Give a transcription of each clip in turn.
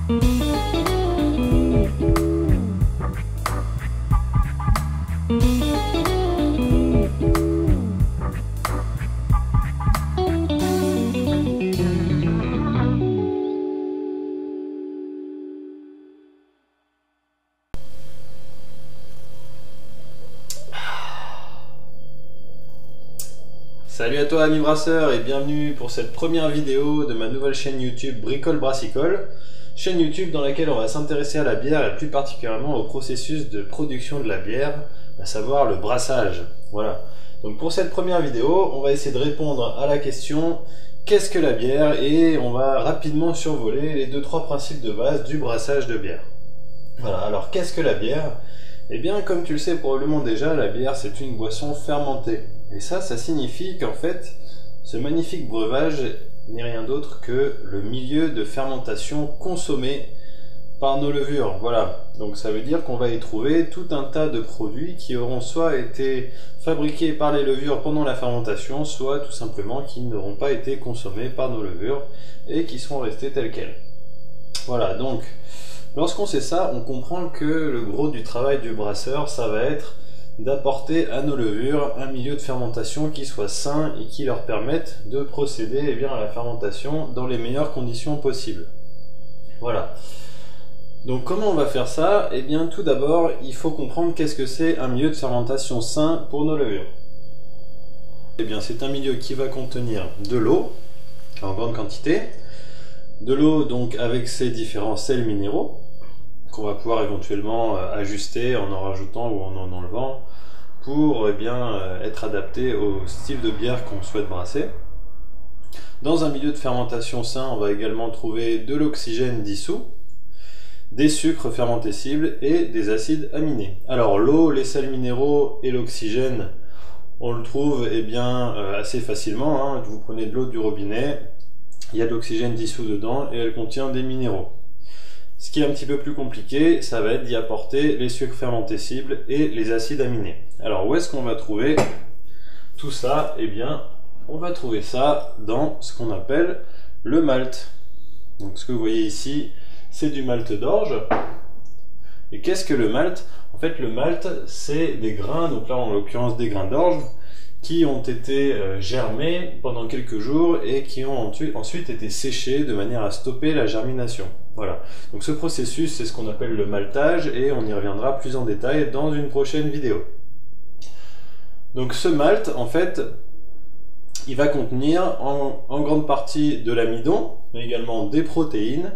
Salut à toi ami brasseur et bienvenue pour cette première vidéo de ma nouvelle chaîne YouTube Bricole Brassicole. Chaîne YouTube dans laquelle on va s'intéresser à la bière et plus particulièrement au processus de production de la bière, à savoir le brassage. Voilà. Donc pour cette première vidéo, on va essayer de répondre à la question qu'est-ce que la bière, et on va rapidement survoler les 2-3 principes de base du brassage de bière. Voilà, alors qu'est-ce que la bière? Eh bien, comme tu le sais probablement déjà, la bière c'est une boisson fermentée. Et ça signifie qu'en fait, ce magnifique breuvage n'est rien d'autre que le milieu de fermentation consommé par nos levures. Voilà, donc ça veut dire qu'on va y trouver tout un tas de produits qui auront soit été fabriqués par les levures pendant la fermentation, soit tout simplement qui n'auront pas été consommés par nos levures et qui seront restés tels quels. Voilà, donc lorsqu'on sait ça, on comprend que le gros du travail du brasseur, ça va être d'apporter à nos levures un milieu de fermentation qui soit sain et qui leur permette de procéder à la fermentation dans les meilleures conditions possibles. Voilà. Donc comment on va faire ça? Eh bien tout d'abord, il faut comprendre qu'est-ce que c'est un milieu de fermentation sain pour nos levures. Eh bien c'est un milieu qui va contenir de l'eau en grande quantité, de l'eau donc avec ses différents sels minéraux, qu'on va pouvoir éventuellement ajuster en rajoutant ou en enlevant pour être adapté au style de bière qu'on souhaite brasser. Dans un milieu de fermentation sain, on va également trouver de l'oxygène dissous, des sucres fermentescibles et des acides aminés. Alors l'eau, les sels minéraux et l'oxygène, on le trouve assez facilement, hein. Vous prenez de l'eau du robinet, il y a de l'oxygène dissous dedans et elle contient des minéraux. Ce qui est un petit peu plus compliqué, ça va être d'y apporter les sucres fermentescibles et les acides aminés. Alors où est-ce qu'on va trouver tout ça? Eh bien, on va trouver ça dans ce qu'on appelle le malt. Donc ce que vous voyez ici, c'est du malt d'orge. Et qu'est-ce que le malt? En fait, le malt, c'est des grains, donc là en l'occurrence des grains d'orge, qui ont été germés pendant quelques jours et qui ont ensuite été séchés de manière à stopper la germination. Voilà. Donc ce processus, c'est ce qu'on appelle le maltage et on y reviendra plus en détail dans une prochaine vidéo. Donc ce malt, en fait, il va contenir en grande partie de l'amidon, mais également des protéines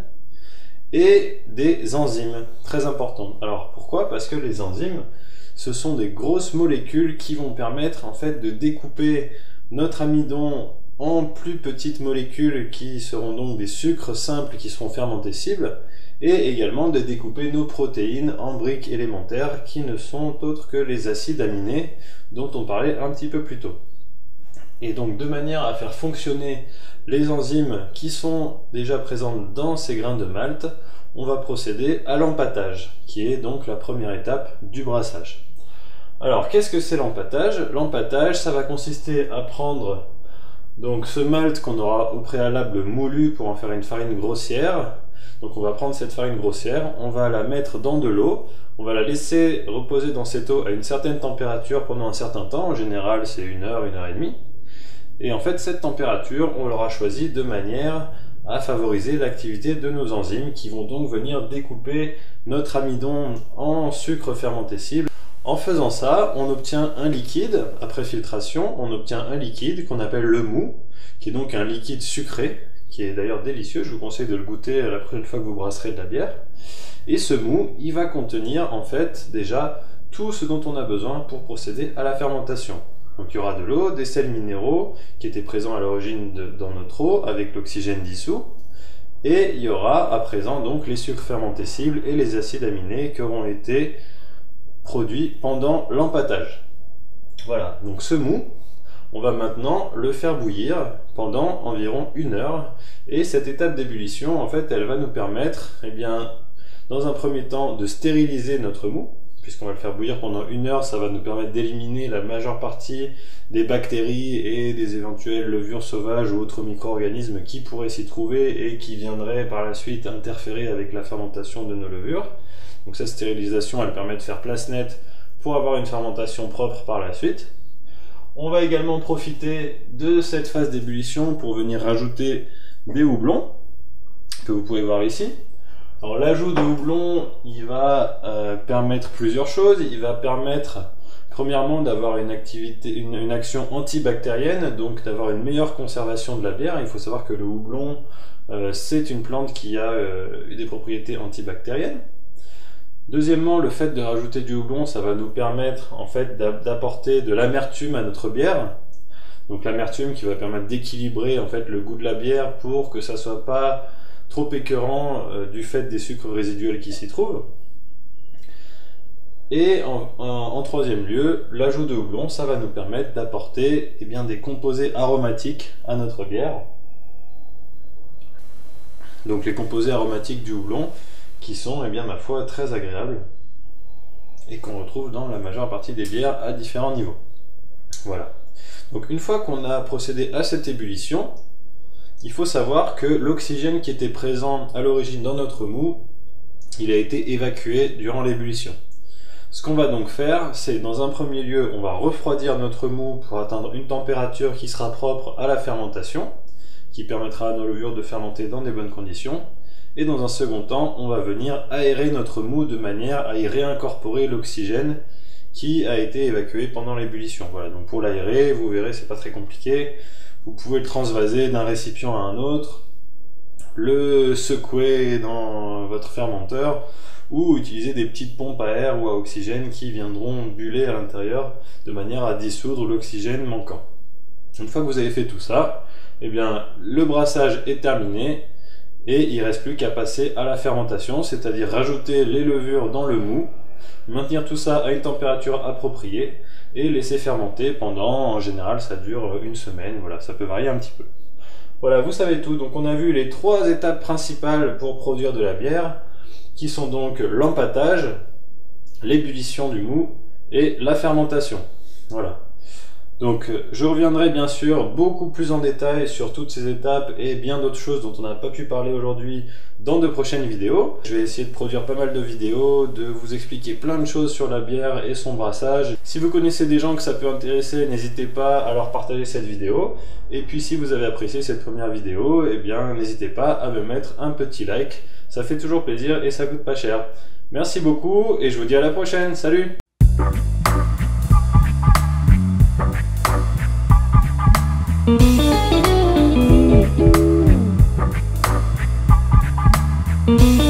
et des enzymes, très importantes. Alors pourquoi? Parce que les enzymes, ce sont des grosses molécules qui vont permettre en fait de découper notre amidon en plus petites molécules qui seront donc des sucres simples qui seront fermentescibles, et également de découper nos protéines en briques élémentaires qui ne sont autres que les acides aminés dont on parlait un petit peu plus tôt. Et donc de manière à faire fonctionner les enzymes qui sont déjà présentes dans ces grains de malt, on va procéder à l'empâtage, qui est donc la première étape du brassage. Alors qu'est-ce que c'est l'empâtage? L'empâtage, ça va consister à prendre donc ce malt qu'on aura au préalable moulu pour en faire une farine grossière. Donc on va prendre cette farine grossière, on va la mettre dans de l'eau, on va la laisser reposer dans cette eau à une certaine température pendant un certain temps, en général c'est 1 heure, 1 heure et demie. Et en fait cette température, on l'aura choisie de manière à favoriser l'activité de nos enzymes qui vont donc venir découper notre amidon en sucre fermentescible. En faisant ça, on obtient un liquide, après filtration, on obtient un liquide qu'on appelle le mou, qui est donc un liquide sucré, qui est d'ailleurs délicieux, je vous conseille de le goûter la prochaine fois que vous brasserez de la bière. Et ce mou, il va contenir en fait déjà tout ce dont on a besoin pour procéder à la fermentation. Donc il y aura de l'eau, des sels minéraux qui étaient présents à l'origine dans notre eau avec l'oxygène dissous, et il y aura à présent donc les sucres fermentescibles et les acides aminés qui auront été produits pendant l'empâtage. Voilà, donc ce mou, on va maintenant le faire bouillir pendant environ 1 heure, et cette étape d'ébullition, en fait, elle va nous permettre, dans un premier temps, de stériliser notre mou, puisqu'on va le faire bouillir pendant 1 heure, ça va nous permettre d'éliminer la majeure partie des bactéries et des éventuelles levures sauvages ou autres micro-organismes qui pourraient s'y trouver et qui viendraient par la suite interférer avec la fermentation de nos levures. Donc cette stérilisation, elle permet de faire place nette pour avoir une fermentation propre par la suite. On va également profiter de cette phase d'ébullition pour venir rajouter des houblons, que vous pouvez voir ici. Alors l'ajout de houblon, il va permettre plusieurs choses. Il va permettre premièrement d'avoir une action antibactérienne, donc d'avoir une meilleure conservation de la bière. Il faut savoir que le houblon, c'est une plante qui a des propriétés antibactériennes. Deuxièmement, le fait de rajouter du houblon, ça va nous permettre en fait d'apporter de l'amertume à notre bière. Donc l'amertume qui va permettre d'équilibrer en fait le goût de la bière pour que ça soit pas trop écœurant du fait des sucres résiduels qui s'y trouvent. Et en troisième lieu, l'ajout de houblon, ça va nous permettre d'apporter des composés aromatiques à notre bière. Donc les composés aromatiques du houblon qui sont, ma foi, très agréables et qu'on retrouve dans la majeure partie des bières à différents niveaux. Voilà. Donc une fois qu'on a procédé à cette ébullition, il faut savoir que l'oxygène qui était présent à l'origine dans notre mou, il a été évacué durant l'ébullition. Ce qu'on va donc faire, c'est dans un premier lieu, on va refroidir notre mou pour atteindre une température qui sera propre à la fermentation, qui permettra à nos levures de fermenter dans des bonnes conditions. Et dans un second temps, on va venir aérer notre mou de manière à y réincorporer l'oxygène qui a été évacué pendant l'ébullition. Voilà, donc pour l'aérer, vous verrez, c'est pas très compliqué. Vous pouvez le transvaser d'un récipient à un autre, le secouer dans votre fermenteur ou utiliser des petites pompes à air ou à oxygène qui viendront buller à l'intérieur de manière à dissoudre l'oxygène manquant. Une fois que vous avez fait tout ça, le brassage est terminé et il ne reste plus qu'à passer à la fermentation, c'est-à-dire rajouter les levures dans le mou, maintenir tout ça à une température appropriée et laisser fermenter pendant, en général ça dure 1 semaine, voilà, ça peut varier un petit peu. Voilà, vous savez tout, donc on a vu les 3 étapes principales pour produire de la bière, qui sont donc l'empâtage, l'ébullition du mou et la fermentation. Voilà. Donc je reviendrai bien sûr beaucoup plus en détail sur toutes ces étapes et bien d'autres choses dont on n'a pas pu parler aujourd'hui dans de prochaines vidéos. Je vais essayer de produire pas mal de vidéos, de vous expliquer plein de choses sur la bière et son brassage. Si vous connaissez des gens que ça peut intéresser, n'hésitez pas à leur partager cette vidéo. Et puis si vous avez apprécié cette première vidéo, n'hésitez pas à me mettre un petit like. Ça fait toujours plaisir et ça coûte pas cher. Merci beaucoup et je vous dis à la prochaine. Salut! Thank you.